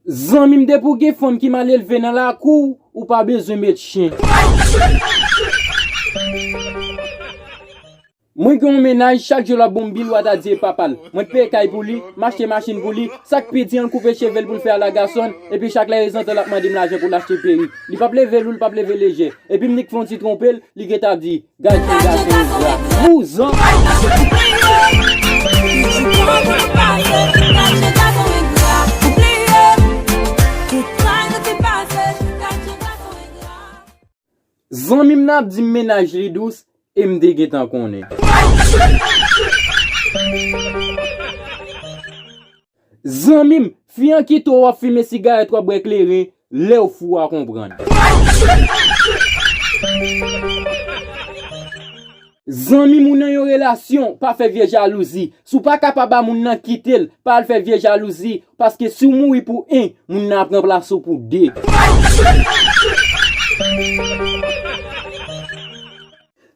Zanmi m'de pou gen femme qui mal élevé dans la cour ou pas besoin mettre chien. Moi qui on ménage chaque jour la bombe bil ou ta dire papa. Moi paye caille pour lui, m'acheter machine pour lui, sac petit en couper cheveux pour faire la garçon et puis chaque raison la demander l'argent pour l'acheter perruque. Il pas lever ou pas lever léger. Et puis m'nik font ti tromper, li get a dit gâteau vous en Zanmi m'nap di ménage li douce et m'de getan konnen. Zanmi fiyan ki to wap fumer cigarette wap boire éclairé, le ou fou à comprendre. Zanmi moun nan yon relation, pas fait vieux jalousie. Sou pas capable moun nan quitter, pas faire vieux jalousie parce que si mouri pour un, moun nan prend place pour deux.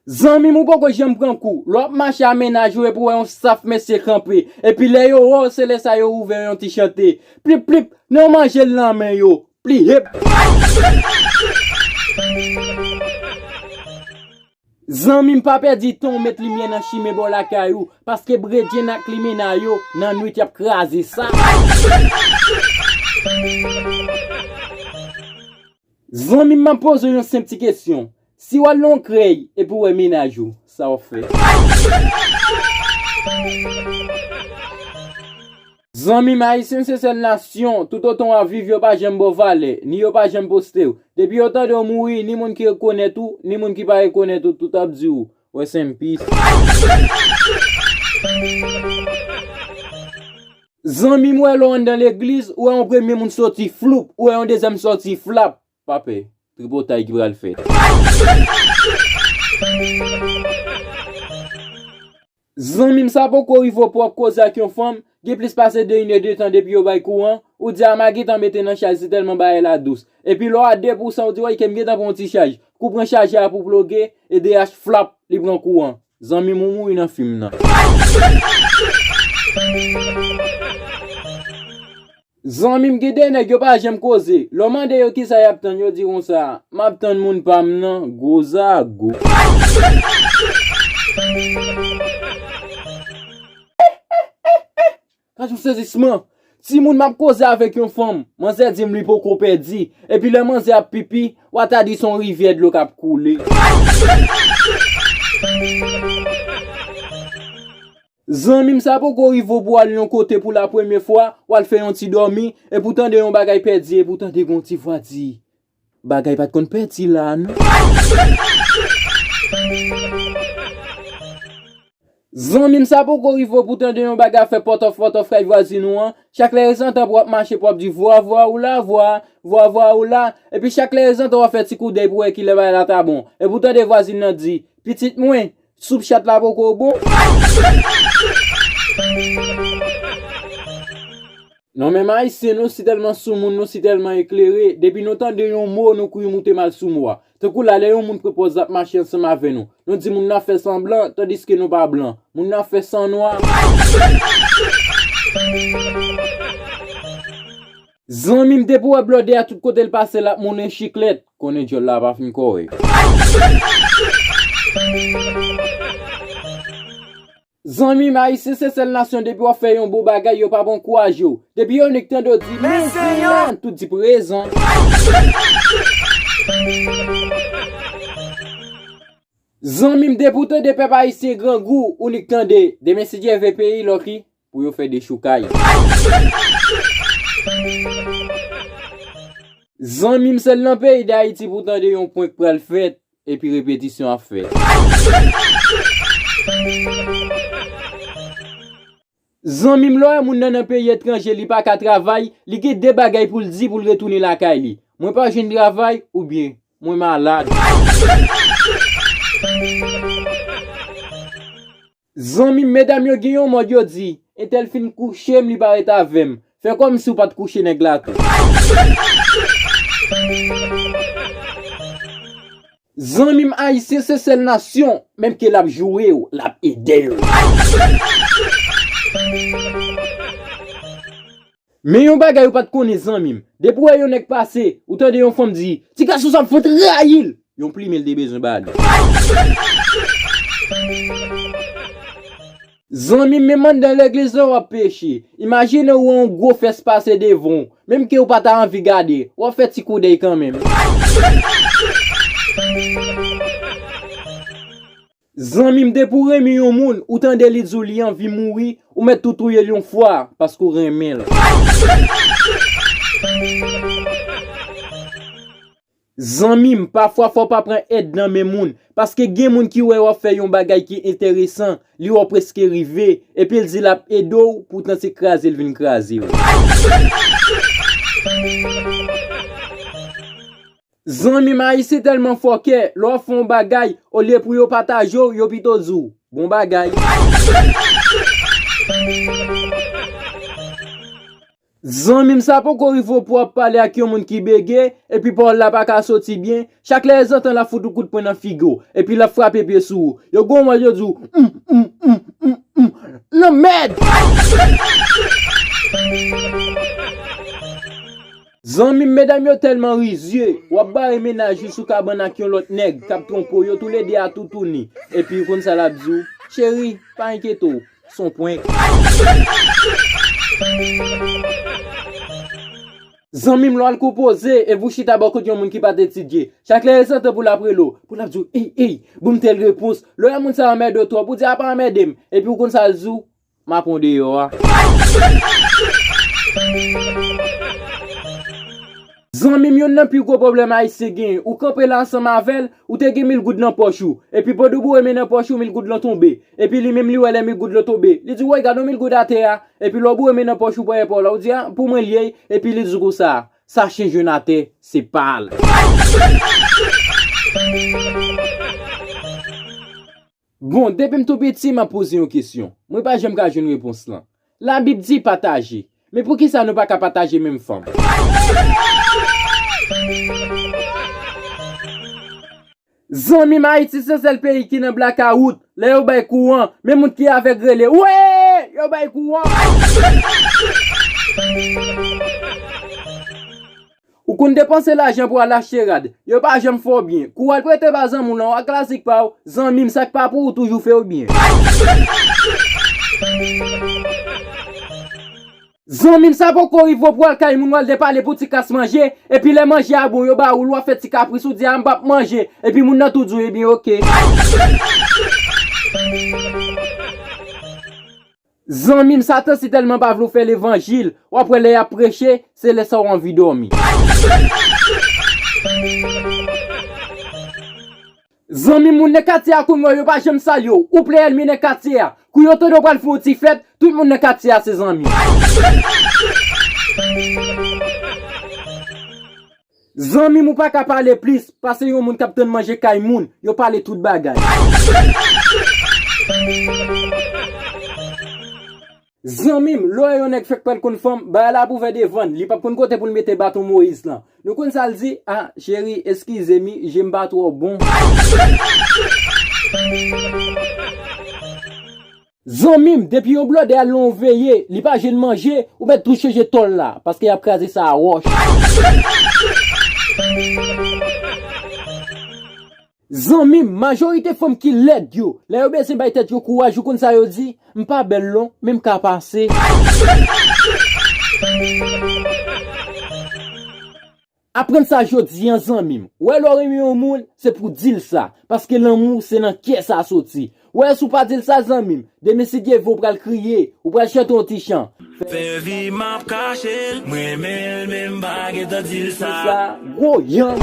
Zanmi mou poko j'aime prendre coup. L'autre marche à ménage pour un saf monsieur campé. Et puis les yo c'est les ça yo ouvert un t-shirt. Plip plip, non manger l'en yo. Pli hip. Zanmi m'pa perdi ton mettre lumière dans chimé bo la kayou parce que bredje nak limena yo nan nuit y a crasé ça. Zanmi m'a posé une simple question. Si ou l'on crée et pour ménage ça on fait. Zanmi haïtien c'est cette nation tout autant à vivre pas j'aime beau valer ni yo pas j'aime poster. Depuis autant de mourir ni monde qui reconnaît tout ni monde qui pas reconnaît tout a dit ou ouais c'est un pisse. Zanmi moi l'on dans l'église ou un premier monde sorti floup ou un deuxième sorti flap papa tripotaille qui va le faire. Zanmi m'sa poko il faut pour cause avec une femme, qui plus passer de 1 heure de temps depuis au bail courant, ou dit à magi t'en mettre dans charge tellement bail la douce. Et puis là à 2% ou dit ouais qu'aime bien pour un petit charge. Coup prend chargeur pour plugger et DH flap, li prend courant. Zanmi moumou il en film nan. Zanmi m'gede nèg yo pas j'aime causer. Lo mande yo ki sa y a tan yo diront ça. M'attend moun pa m'nan goza go. Quand je saisissement, si moun m'a causé avec une femme, man se di m'li poko perdi et puis le man se a pipi, ou ta di son rivière de l'eau k'ap couler. Zanmi m'sa poko rivo pour aller yon côté pour la première fois, ou al faire un petit dormi et pourtant de yon bagay perdi et pourtant de gon ti fois di. Bagay pas kon perdi là non. Zanmi m'sa poko rivo pourtant de yon bagay fait porte frère voisin ou an, chaque raison t'en pour marcher pour dire voir ou là voir ou là et puis chaque raison t'en fait petit coup d'œil pour qu'il le va là ta bon et pourtant des voisins nan dit petite moins soupe chat la poko bon. Non mais maïs nous c'est tellement sous monde nous c'est tellement éclairé depuis nous temps de yon mot nous couille monter mal sous moi. Tant que là les monde propose à marcher ensemble avec nous. Nous dit moun n'a fait semblant tandis que nous pas blanc. Moun n'a fait sang noir. Zanmi m'te pour bloder à tout côté le passer là mon chiclette connaît Dieu là pas fin correct. Zanmi maïs c'est celle nation depuis ou fait un beau bagay yo pas bon courage yo. Depuis on est temps de dire mais tout dit présent. Zanmi m'de pourtant de peuple haïtien grand goût ou ni temps de messieurs VPI loki pour yo faire des choukailles. Zanmi m'sel nan pays d'Haïti pourtant de yon point pour le fait et puis répétition à faire. Zanmi m'lo moun nan pays étranger li pas ka travail, li gen des bagay pour le dire pour retourner la caille li. Moi pas jeune travail ou bien moi malade. Zanmi mesdames yo gen yon mod yo di, et tel fin coucher m'li paraît avem. Fais comme si ou pas te coucher nèg la tout. Zanmi haïtien c'est seule nation même que l'a joué ou l'a aidé. Mais yon bagay ou pas de connaît zanmim. Depuis yon nek passé, ou tande yon femme dit, ti ka sou sa fout raïl. Yon pli mel de besoin bad. Zanmim même dans l'église ou péché. Imagine ou un gros fesse passer devant, même que ou pas ta envie garder, ou fait ti coup d'œil quand même. Zanmim de pour remi yon moun, ou tande li djou li envie mourir, ou met tout touye yon foire parce qu'on remel. Zanmim parfois faut pas prendre aide dans mes moun parce que gen moun qui ouais fait yon bagay qui intéressant, li ou presque rivé et puis il dit la edo pourtant c'est craser il vinn craser. Zanmim haïtien tellement fort que l'on font bagay au lieu pour yo partager yo pito zou. Bon bagay. Zanmim ça pas qu'on il faut pour parler à yon moun qui bégué et puis pour la pas ka sorti bien. Chaque les entend la fout coup de poing dans figo et puis la frappe pied sous. Yo gon moi yo dou. Le merde. Zanmim mesdames yo tellement risieux, ou ba ménage sous cabane ak yon l'autre nèg, k'ap trompo yo tous les deux à tout tourner. Et puis kon ça la bzou, chéri, pas inquiéto, son point. Zanmim l'on composé et vous chita beaucoup yon moun qui pas étudier. Chaque les sente pour la prélo, pour la bzou, hey, boum telle réponse. Le yon moun ça met de toi pour dire pas m'aidem. Et puis kon ça zou, m'a pondé yo. Zanmim yon nan plus gros problème haïtien gen ou camper l'ensemble avec ou te gen 1000 gouttes dans pochou et puis pour de bou remen dans pochou 1000 gouttes l'ont tombé et puis lui même lui ouais 1000 gouttes l'ont tombé il dit ouais regarde 1000 gouttes à terre et puis l'au bou remen dans pochou pour épaule là ou dit pour moi lié et puis il dit comme ça change na terre c'est pâle. Bon depuis m'tou petit m'a posé une question moi pas j'aime ka une réponse là la Bible dit partager mais pour qui ça ne pas partager même femme. Zanmim Haïti c'est le pays qui nan blackout, là yo bay courant, même moun qui avec relé. Ouais, yo bay courant. Ou kon dépenser l'argent pour aller acheter rad. Yo pas j'aime fort bien. Courant prêter pas zan moun nan, classique pa ou, zanmim sak pa pour toujours faire bien. Zanmim ça pas qu'on rive pour kay moun wal de parler pour ti casse manger et puis les manger à bon yo ba ou loi fait ti caprice ou di am pas manger et puis moun nan tout dou bien OK. Zanmim Satan c'est tellement pas vouloir faire l'évangile ou après les a prêcher c'est les ça envie dormir. Zanmim moun ne katia kou yo pas j'aime ça yo ou ple el mi ne katia kou yo to do pral fou ti fête tout le monde ne katia ses zanmim. Zanmim ou pas ka parler plus parce que yon moun captain manger kay moun yo parler tout bagay. Zanmim lo yon ek fek pas confirm ba la pou faire des ventes li pas kon côté pour mettre bâton Moïse là nous kon ça dit ah chérie excusez-moi j'aime pas trop bon. Zanmim depuis yon blode a l'on veillé li pas jeune manger ou mettre toucher jeton là parce qu'il a crasé ça à roche. Zanmim majorité femme qui l'aide yo la yo ben se bay tête yo courage ou kon ça yo dit m'pas belle long même ka passer. Apprendre ça jodi en zanmim ouais l'orimi au monde c'est pour dire ça parce que l'amour c'est dans qui ça sorti ouais sou pas dire ça zanmim de messieurs vous pral crier ou pral chanter un petit chant fais vie m'a caché moi même bague de dire ça gros yan.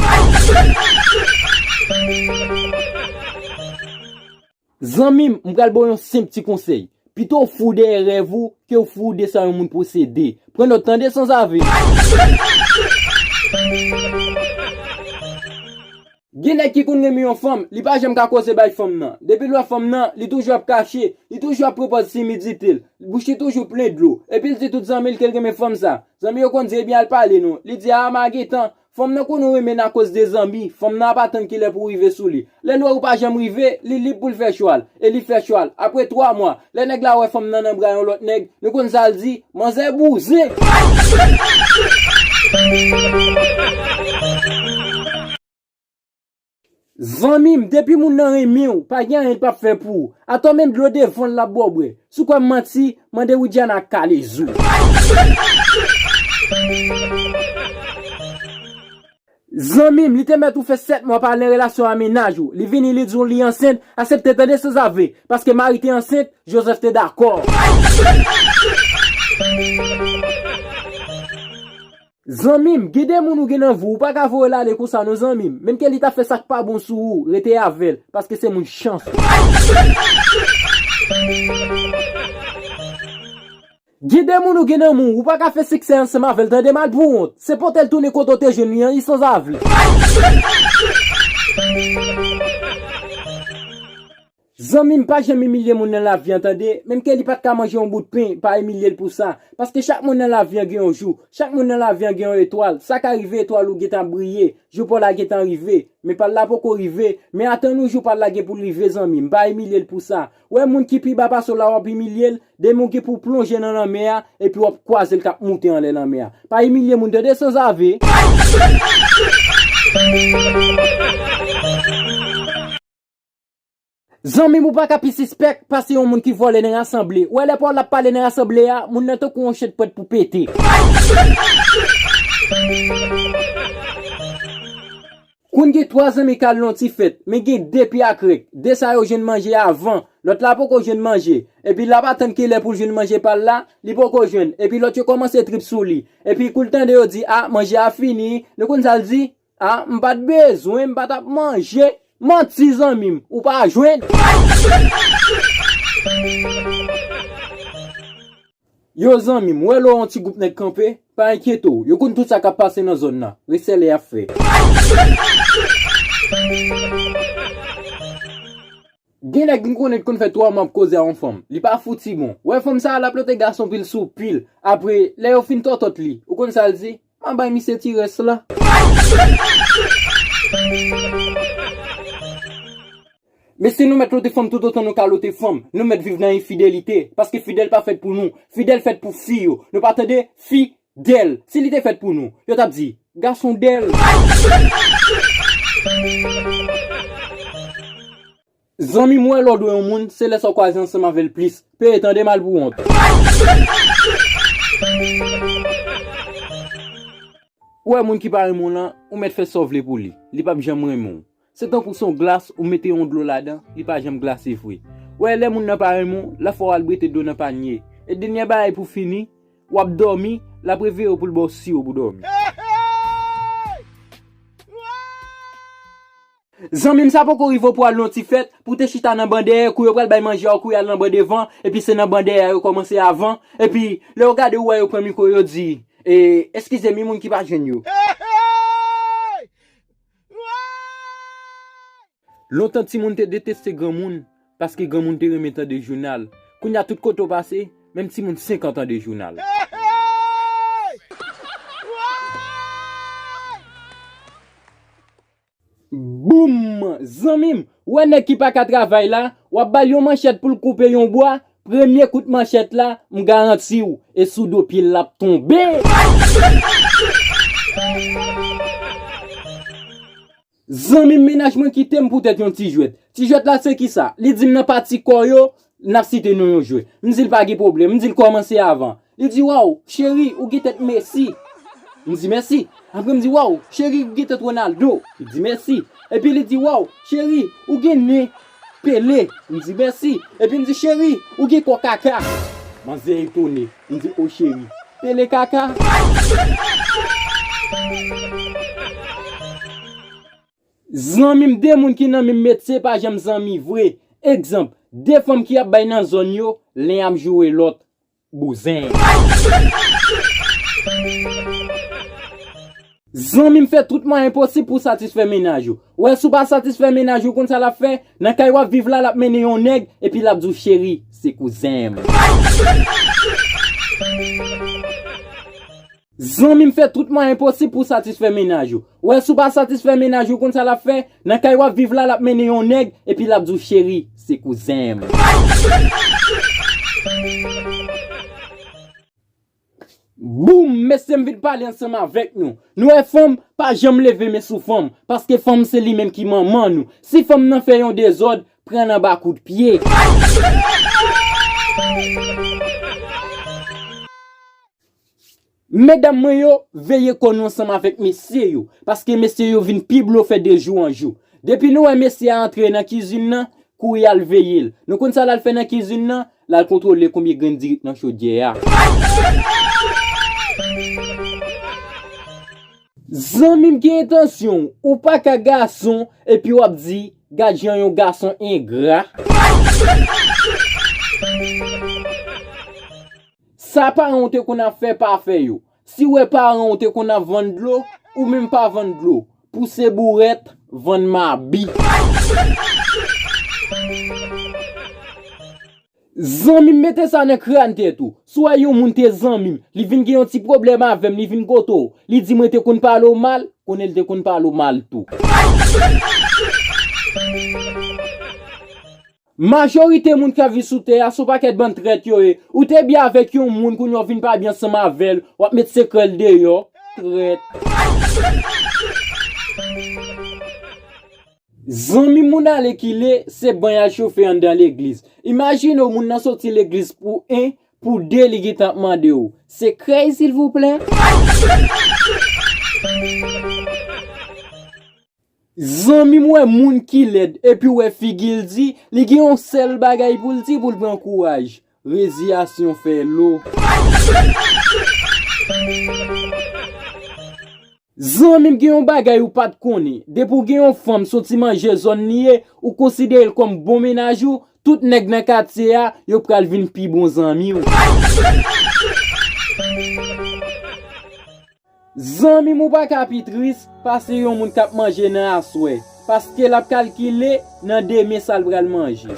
Zanmim m'pral bon un simple petit conseil plutôt fou derrière vous que fou de ça un monde posséder prenez le temps de sans avis. Gene qui connaît mieux femme, li pas j'aime ka cause bay femme nan. Depuis la femme nan, li toujours caché, li toujours propose simidité. Bouche toujours plein de l'eau. Et puis il dit tout zanmil quelqu'un mes femme ça. Zanmil yo kon dit bien al parler non. Li dit ah magetan, Femme nan kon nou remen à cause des amis, femme nan pas tant qu'il est pour river sous lui. Les lois ou pas jamais river, li libre pour le faire choix. Et li fait choix. Après 3 mois, les nèg la ouais femme nan bra yon l'autre nèg, nous kon ça dit, manzé bousé. Zanmim, depuis moun nan remi ou, pas gen rien pas fait pour. Attends même de l'eau devant la bobre. Sou quoi menti, mande ou diana kale zou. Zanmim, li te met ou fait 7 mois par les relations à ménage ou. Li vini li djou li enceinte, accepte tande sans ave. Parce que Marie te enceinte, Joseph te d'accord. Zanmim, gede moun ou genan vous, pas ka vou la le kousa nou zanmim. Même que li ta fait ça pas bon sou ou, rete avel, parce que c'est mon chance. Gede moun ou genan moun, ou pas ka fait succès ensemble avec tande mal pour honte. C'est pour tel tourner contre tes jeunes, ils sont avel. Zanmim pas jamais humilier moun dans la vie, entendez? Même qu'elle pas ka manger un bout de pain, pas humilier pour ça. Parce que chaque moun dans la vie a un jour. Chaque moun dans la vie a une étoile. Ça qu'arrive étoile ou getan briller. Jou pour la getan arriver. Mais pas là pour arriver. Mais attends nous jou pas la pour arriver zanmim. Pas humilier pour ça. Ouais moun qui pi ba pas sur la ou humilier, des moun qui pour plonger dans la mer et puis ou croiser le cap monter en la mer. Pas humilier moun de sans ave. Zanmim ou pas kapi suspect parce yon moun qui vole dans l'assemblée. Ou elle pas la parler dans l'assemblée a, moun nan to kon chet pour péter. Koun gen 3 ans kal lon ti fête, mais gen 2 pi akrek. 2 sa yo jeune manger avant, l'autre là pas ko jeune manger. Et puis là pas tant qu'il est pour jeune manger par là, li pas ko jeune. Et puis l'autre yo commence trip sou li. Et puis koul temps de yo dit ah manger a fini, le kon ça dit ah m'pas de besoin, m'pas t'a manger. Menti zanmim, ou pas joindre. Yo zanmim, ou lo anti groupe nek campé, pas inquiéto, yo kon tout ça qui passe dans zone là. Resele a fait. Gen nek konnen kon fait 3 mois cause en femme. Li pas fouti bon. Ouais femme ça la plote garçon pile sou pile. Après, les yo fin totot li. Ou kon ça le dit, man bay mi se ti reste là. Mais si nous mettons l'autre femme tout autant nous qu'à l'autre femme, nous mettons vivre dans l'infidélité. Parce que fidèle pas fait pour nous, fidèle fait pour fille. Nous pas attendre fidèle. Si l'idée fait pour nous, yo t'a dit, garçon d'elle. Zanmi moi l'ordre un monde, c'est les occasions ensemble avec le plus. Peut attendre mal pour honte. Ouais, moun qui parle mon là, ou met fait sauver pour lui. Li pas jamais mon. C'est tant pour son glace ou mettez on de l'eau là-dedans, il pas jamais glacé fruit. Ouais, les moun n'a pas mon, la faut albrete dans un panier. Et dernier bail pour finir, ou ap dormi, la préfère pour le bossi ou pour dormir. Zanmim ça pas qu'on rive pour aller ti fête, pour te chita dans bandère, kou yo pral bay manger kou yal dans bande devant, et puis c'est dans bandère yo commencer avant, et puis le regarde ou yo prend micro yo dit, excusez-moi moun qui pas jeune yo. Longtemps ti moun te déteste grand moun parce que grand moun te remettant de journal. Koun y a tout côté passé, même ti moun 50 ans de journal. Boum! Zanmim, ou nek qui pas ka travail là, ou bal yon manchette pour couper yon bois, premier coup de manchette là, m garanti ou et sous do pied la tomber. Zanmim ménagement qui t'aime pour être un petit jouet. Petit jouet là c'est qui ça? Li dit nan parti koyo, n'a cité nou yon jouet. M'dit pas de problème, m'dit commencer avant. Il dit waouh, chéri, ou gi tête Messi. M'dit merci. Après m'dit waouh, chéri, ou gi tête Ronaldo. Il dit merci. Et puis il dit waouh, chéri, ou gi né Pelé. M'dit merci. Et puis m'dit chéri, ou gi quoi kaka. M'zé étonné. M'dit oh chéri, Pelé kaka. Zanmim de moun ki nan même métier pas j'aime zanmi vrai. Exemple, deux femmes qui a bay nan zone yo, l'un am jouer l'autre bousin. Zanmim fait tout le impossible pour satisfaire ménage yo. Ouais, sou pas satisfaire ménage yo kon ça la fait, nan kay wap vivre là la mené yon nèg et puis la dou chéri, c'est cousin. Zanmi me fait tout moyen impossible pour satisfaire ménage. Ouais, sou pas satisfaire ménage comme ça l'a fait, nan kay wap vivre là l'a mené yon nèg et puis l'a dou chéri, c'est cousin. Boum, messieurs m'vite parler ensemble avec nous. Nous les femmes pas jamais lever mais sous femme parce que femme c'est lui même qui maman nous. Si femme n'en fait un désordre, prend un bas coup de pied. Mesdames, yo, veillez qu'on ensemble avec messieurs yo, parce que messieurs yo vinn piblo fait de jour en jour. Depuis nous un messieurs entre dans cuisine nan, kou yal veiller. Nous kon ça la fait dans cuisine nan, la contrôler combien grain direct dans chaudière. Zanmi m'gen intention ou pas ka garçon et puis wap di gadjan yon garçon ingrat. Ça pas honte qu'on a fait pas fait yo. Si ouais pas honte qu'on a vendre de l'eau ou même pas vendre de l'eau. Pousser bourrette, vendre ma bi. Zanmi mettez ça dans crâne tout. Soit yon moun te zanmi, li vinn gen yon petit problème avec li vinn goto. Li di moi te kon parle mal, kon el te kon parle mal tout. Majorité moun qui vit sous terre, so paquet ban traite yo e. Ou te bien avec yon moun qu'on yon vinn pas bien sans mavel, ou mettre secret de yo, traite. Zanmi moun ale ki le, c'est bon ya chauffer dans l'église. Imagine moun nan sorti l'église pour un, pour deux li ki tap mande ou. C'est crazy s'il vous plaît. Zanmi mwen moun ki led et puis ouais figil di, li gen yon sel bagay pou l di pou l pran courage. Résiation fait l'eau. Zanmi gen yon bagay ou pas konne. De pou gen yon femme sorti manger zone niye ou considère comme bon ménage ou, tout nèg nan quartier a, yo pral vinn pi bon zanmi ou. Zanmi mou pa kapitris parce yon moun kap manje nan aswe. Parce que l'a calculé nan demi sal pral manger.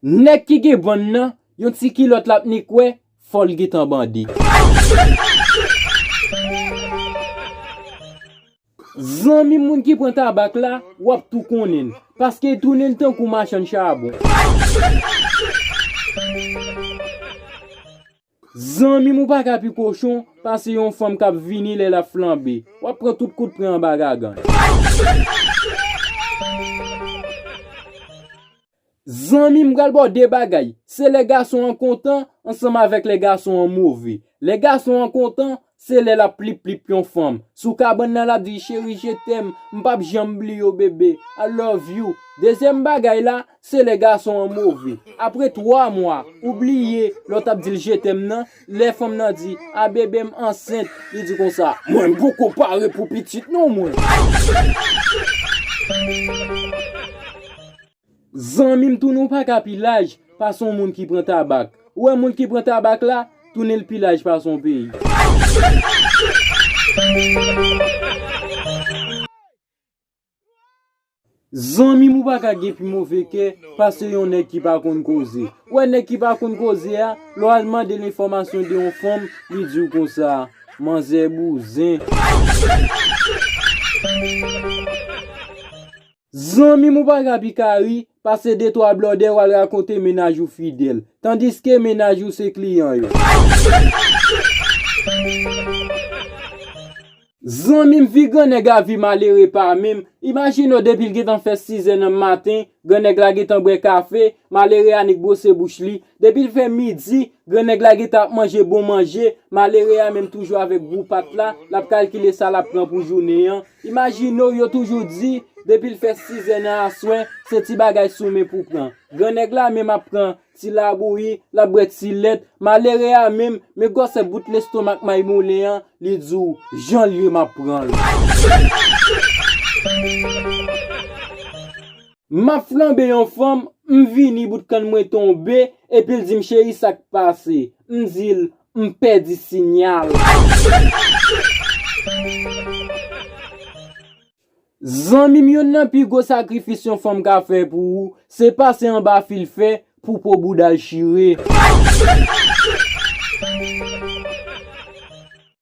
Nek ki ge bon nan, yon ti kilot lap ni kwe, fol git en bandi. Zanmi moun ki prend tabak la, wap tout konnen. Parce que tounen tan kou machan charbon. Zanmi mou pa kapi cochon parce yon femme kap vini le la flambe. Wap prend tout coup de pran bagagan. Zanmi m'gal bo de bagay. C'est les garçons en content ensemble avec les garçons en mauvais. Les garçons en content, c'est les la plip yon femme. Sou kabane nan la di chéri je t'aime, m'pap jambli yo bébé, I love you. Deuxième bagay là, c'est les garçons en mauvais. Après 3 mois, oubliez, l'autre a dit je t'aime nan, les femmes nan dit, ah bébé m'enceinte, il dit comme ça, moi beaucoup parler pour petite non moi. Zanmi m'tou pas ka pilage par son moun qui prend tabac. Ou un moun qui prend tabac là, tourne le pilage par son pays. Zanmi mou pa ka gen pi mauvais que parce yon nèg qui pa kon causer. Ou nèg qui pa kon causer a, lo alman de l'information de yon femme, li di comme ça, manze bouzin. Zanmi mou pa ka pikari parce que 2-3 blodé ou al raconter ménage ou fidèle. Tandis que ménage ou c'est client yo. Zanmi m'vi gan nèg a vi malere pa même. Imagine depuis qu'il t'en fait 6 h dans matin, gan nèg la get en boire café, malere a nik bosse bouche li. Depuis il fait midi, gan nèg la get a manger bon manger, malere a même toujours avec gros pat là, la calculer ça la prend pour journée. Imagine yo toujours dit depuis il fait 6 h dans soin, c'est ti bagay soumé pour prendre. Gan nèg la même apprend ti la bouilli, la bret si let, malere a même, mais gosse bout l'estomac may moulé an, li dou, Jean lui m'a prend. Ma flambe yon femme, m'vini bout kan mwen tombe, et puis il dit m'chéri ça qui passe, m'dil, m'perdi signal. Zanmi yon nan pi go sacrifice yon femme ka fait pour ou, c'est passer en bas fil fait pour boudal chire.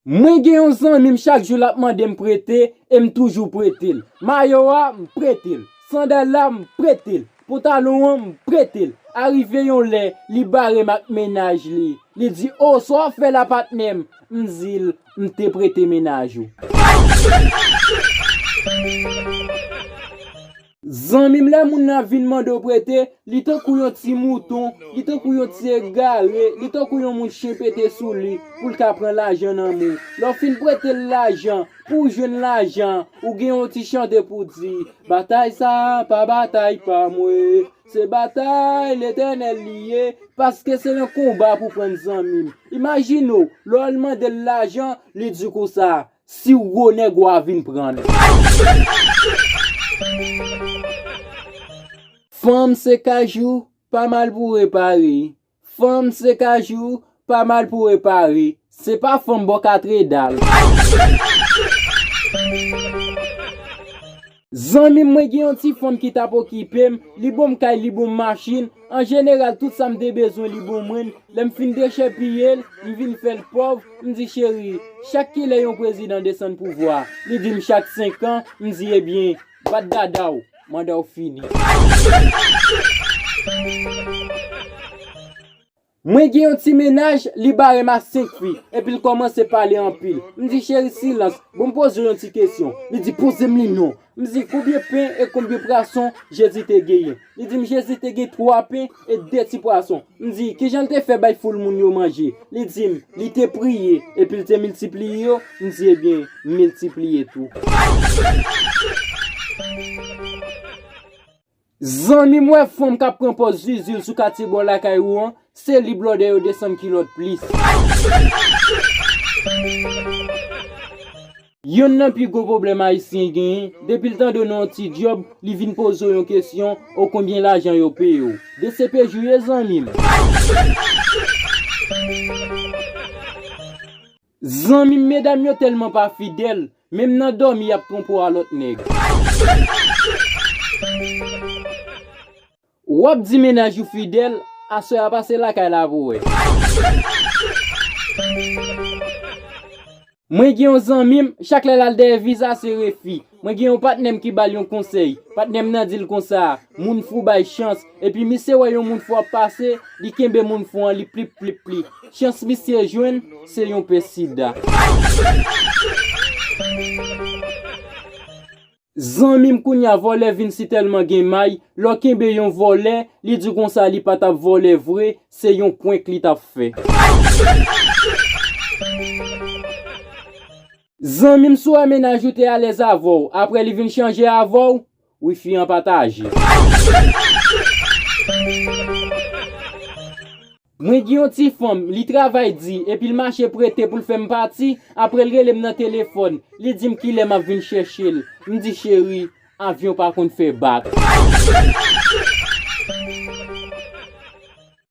Mwen gen yon zanmim chaque jour la mande m prêter et m toujours prêter. Mayo a m prêter. Sandal la m prêter. Pantalon m prêter. Arrivé yon lè, li bare mak ménage li. Li dit oh so fait la patnem. M zil m te prêter ménage ou. Zanmim la moun nan vin mande prêter, li tan kou yon ti mouton, li tan kou yon ti gare, li tan kou yon moun chien pété sou li pou l'ka pran l'argent nan mou. Lò fin prêter l'argent, pour jeune l'argent, ou gen yon ti chante pour di, bataille ça, pas bataille pas moi. C'est bataille l'éternel lié, parce que c'est un combat pour prendre zanmim. Imagine, lò demande l'argent, li di kou ça, si ou gros nèg ou a vin prendre. Femme c'est cajou, pas mal pour réparer. Femme c'est cajou, pas mal pour réparer. C'est pas femme bon quatre dal. Zanmi mwen gen yon ti femme qui t'a occupé, li bon kay, li bon machine. En général tout ça m'de besoin li bon mwen. Lem fin déchet piye, li vin faire pauvre, m'di chéri, chaque qui lè yon président descend pouvoir. Li dit chaque 5 ans, m'di eh bien, bat dada ou. Manda ou fini. Mwen gen yon ti ménage, li bare ma 5 filles, et puis il commence à parler en pile. Me dit chéri silence, bon me pose une petite question. Il dit posez-moi non. Me dit combien de pain et combien de poissons j'ai dit te gagné. Il dit j'ai dit te gagné 3 pains et 2 petits poissons. Me dit que j'en te fait bay foule moun yo manger. Il dit il te prié et puis il te multiplié yo. Me dit eh bien multiplier tout. Zanmi mwen femme ka pran pos zizil sou kati bon la kay ou an, c'est li blode yo descend kilot plis. Yon nan pi go problème haïtien gen, depuis le temps de non ti job, li vin pose yon question ou combien l'argent yo paye yo. De CP jouye zanmi. Zanmi mesdames yo tellement pas fidèle, même nan dormi y a trompo à l'autre nèg. Wap di ménage ou fidèle, a se a passé la kay la voué. Mwen gen yon zanmim, chaque lè lal de visa se refi. Mwen gen yon patnem ki bal yon conseil. Patnem nan dil kon sa, moun fou bay chance. Et puis mise wè yon moun fou passe, li kembe moun fou an li plip plip plip. Chance mise jouen, se yon pesida. Zanmim kounya volé vin si tellement gen may, lo kembe yon volé, li di kon sa li patap volé vrai, se yon point li tap fait. Zanmim sou aménage ou te à l'aise avou, après li vin changer avou, wifi en partage. Mwen gen yon ti femme, li travay di, et puis le marché prêté pour le faire parti, après le relève dans téléphone, li dit qu'il aime à venir chercher. Me dit chéri, avion par contre fait bac.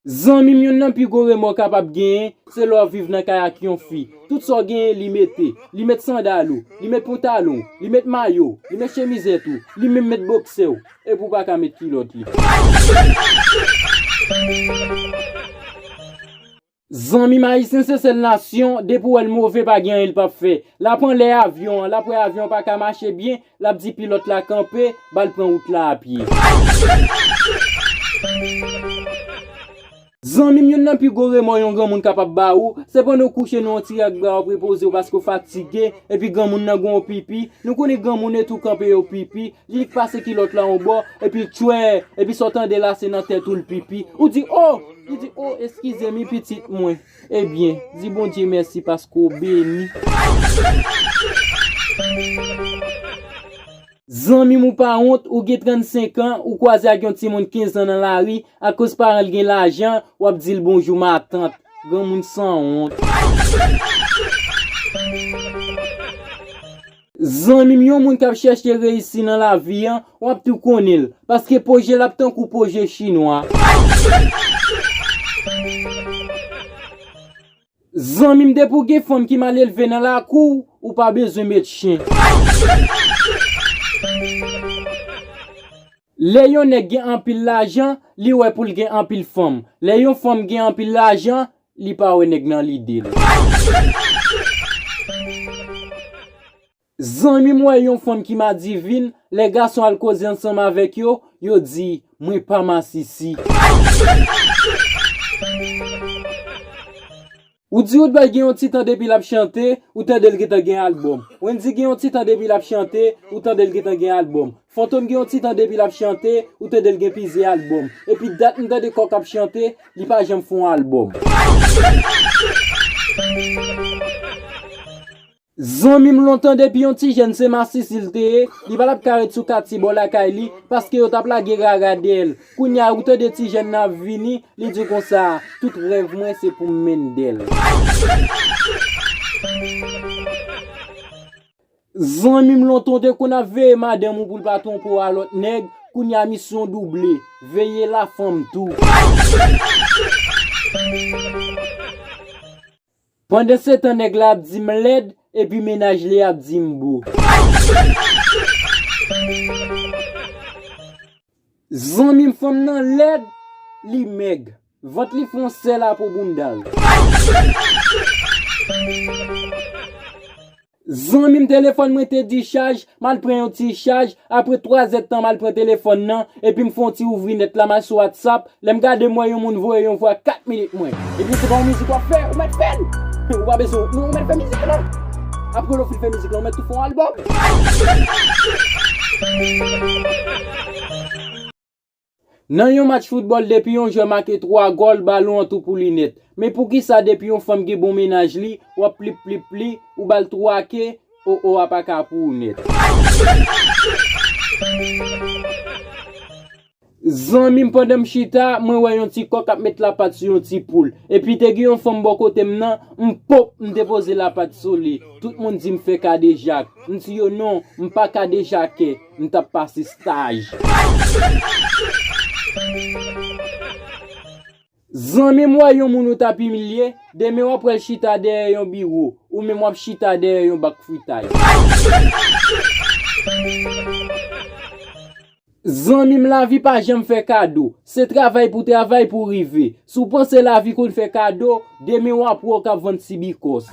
Zanmi yon nan pi go remorque capable gagner, c'est leur vivre dans kayak yon fi. Tout ça gagner li met sandalo, li met pantalon, li met maillot, li met chemise tout, li même met boxer et pour pas ka mettre culotte li. Zanmi haïtien c'est cette nation, depuis elle mauvais pas gain il pas fait. La prend les avions, la prend avion pas ka marcher bien, la petit pilote la camper, bal prend route là à pied. Zanmi yon nan pi gore mo yon grand moun capable ba ou, c'est pour nous coucher nous ti ak bra préposé parce que fatigué et puis grand moun nan gon pipi, nous connaît grand moun tout camper au pipi, li passe kilote là en bas et puis tuer et puis sortant de là c'est dans tête tout le pipi. Ou dit oh, il dit oh excusez-moi petite moi. Eh bien, dis bon Dieu merci parce qu'on béni. Zanmi mou pa honte ou gen 35 ans ou croiser ak yon ti moun 15 ans dans la rue à cause parent gen l'argent ou ap di bonjour ma tante. Grand moun sans honte. Zanmi yon moun k'ap cherche réussir dans la vie ou ap tout connaît parce que projet la tant kou projet chinois. Zanmi m'de pou gen femme qui mal élevé dans la cour ou pas besoin mettre chien. Les yon nèg gen en pile l'argent, li wè pou gen en pile femme. Les yon femme gen en pile l'argent, li pa wè nèg nan l'idée. Zanmi moi yon femme qui m'a divine, les garçons al cause ensemble avec yo dit moi pas ma sisi. Ou di ou d'bay gen yon titan depuis l'a chanter, ou tan del gen gen album. Ou di gen yon titan depuis l'a chanter, ou tan del gen album. Fantôme gen yon titan depuis l'a chanter, ou tan del gen pise album. Et puis date m'dan de kok ap chanter, li pa jam fon album. Zanmi m longtemps depuis yon ti jeune c'est ma Sicile li pa la karet sou kati bo la kay li parce que yo tap la gera d'elle. Kounya ou de ti jeune n'a vini, li di kon ça, tout rêve moi c'est pour men d'elle. Zanmi m longtemps de qu'on a veillé madame pour le patron pour à l'autre nèg, kounya mission doublée, veiller la femme tout. Pendant ce temps nèg la di m led et puis ménage li ap di mbou. Zanmi m femme nan led, li meg. Vant li fon sel la pou bundal. Zanmi m téléphone mwen te di charge, mal pren yon ti charge, après 3 temps mal pren téléphone nan, et puis m fon ti ouvri net la mal sur WhatsApp, lem gade moi yon moun voye yon fois 4 minutes moins. Et puis c'est bon musique quoi faire, ou met fen. Ou pas besoin, nous met fait musique là. Après le film fait musique là, on met tout fond album. Nan yon match football depuis yon jeu marqué 3 goals ballon en tout pour l'inet. Mais pour qui ça depuis yon femme qui bon ménage li, ou pli ou bal 3 ke, ou a pas ka pour net. Zanmi m pendant chita, moi wè yon ti kok ap met la patte sur yon ti poule. Et puis te gen yon femme bon côté m'nan, pop m dépose la patte sur li. Tout le monde dit m fait kade Jacques. M ti yo non, m pa kade Jacques, m tap passé stage. Zanmi moi yon moun ou tap humilié, deme wap pral chita derrière yon bureau, ou même wap chita derrière yon bac fruitay. Zanmi m la vie pas j'aime faire cadeau. C'est travail pour river. Sou pense la vie qu'on fait cadeau, demain ou après on ka vendre sibikos.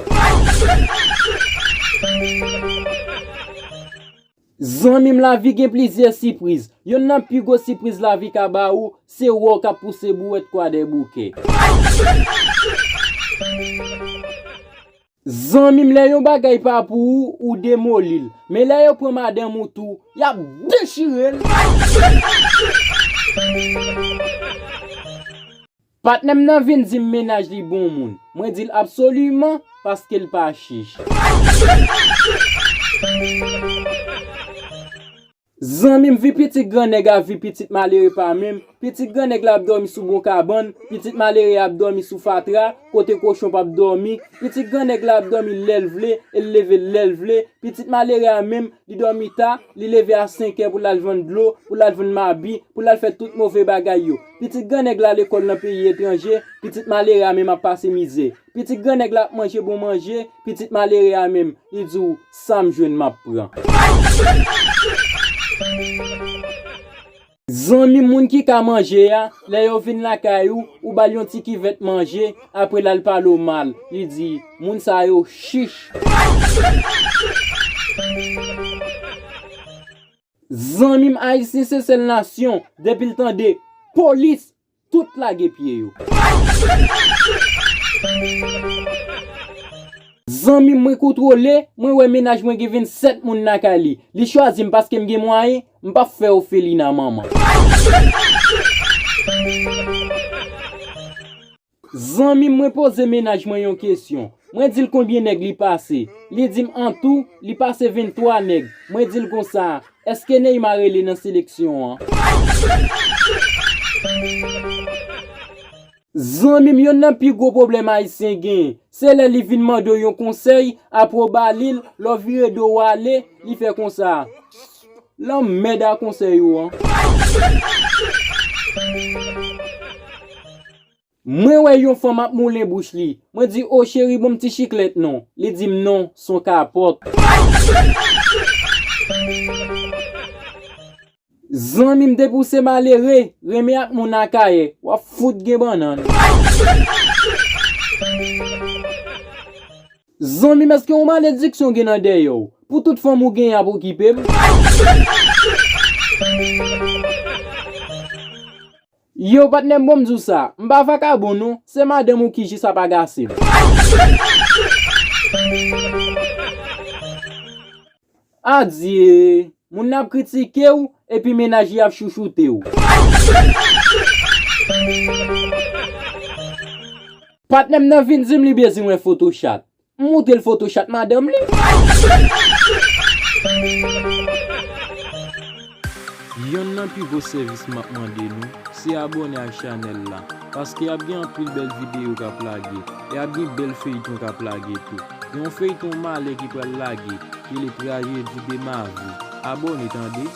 Zanmi m la vie gen plaisir surprise. Yon nan pi go surprise la vie ka ba ou, c'est ou ka pousse bouette quoi des bouquets. Zanmi m la yon bagay pa pou ou démolil. Mais là yon prend madame ou tout, y a déchiré. Patnem nan vin di ménage li bon moun. Moi dis absolument parce qu'elle pas chiche. Zanmi m vi petit grand nèg a vi petit malheureux pas même. Petit grand nèg la dormi sous bon cabane, petit malheureux a dormi sous fatra, côté cochon pas dormi. Petit grand nèg la dormi l'elvle, elle lever l'elvle. Petit malheureux a même li dormi ta, li lever à 5 heures pour la vendre de l'eau, pour la vendre mabi, pour la faire tout mauvais bagay yo. Petit grand nèg la l'école dans pays étranger, petit malheureux a même a passer misère. Petit grand nèg la manger bon manger, petit malheureux a même il dit ça me jeune m'a prend. Zanmi moun ki ka manje ya, le yo vin la kayou, ou bal yon ti ki vet manger, après la parle mal. Il dit, moun sa yo chiche. Zanmi m Haïtien c'est seule nation, depuis le temps de police, toute la pied yo. Zanmi mwen contrôler, moi ouais ménage moi qui 27 moun na kali. Li choisi m parce que m gen moyen, m pa faire Ophelina maman. Zanmi mwen pose ménage moi yon question. Moi dis combien nèg li passé. Li dit en tout, li passé 23 nèg. Moi dis comme ça, est-ce que Neymar relé dans sélection hein? Zanmi m yon nan pi gros problème haïtien gen. C'est le li vin mande yon conseil après balil, lo vire do wale, li fait comme ça. L'homme m'aide à conseil yo hein. Moi ouais yon femme ap moulin bouche li. Moi dit oh chéri bon petit chiclette non. Li dit non, son capote. Zanmi m depousse malheureux, reme ak mon akaye, wa fout gen banan. Zanmi, est-ce que on malédiction gen nan de yo? Pour toute femme ou gen pour kipe? Yo patne mbom dou ça. Mba vakabon nou, c'est madame ou ki sa pa gase. Adie, moun ap kritike ou et puis ménage ap chouchoute ou. Patnem nan vin zim li bezi mwen photochat. Moutel photochat madame li. Yon nan pi vos servis m'a mande nou, c'est abonner à channel là. Parce qu'il y a bien plus belle vidéo qu'a plagé. Il y a bien belle feuilleton qu'a plagé tout. Yon feuilleton malé qui peut laguer, qui les trajets du démarre. Abonnez, tendez.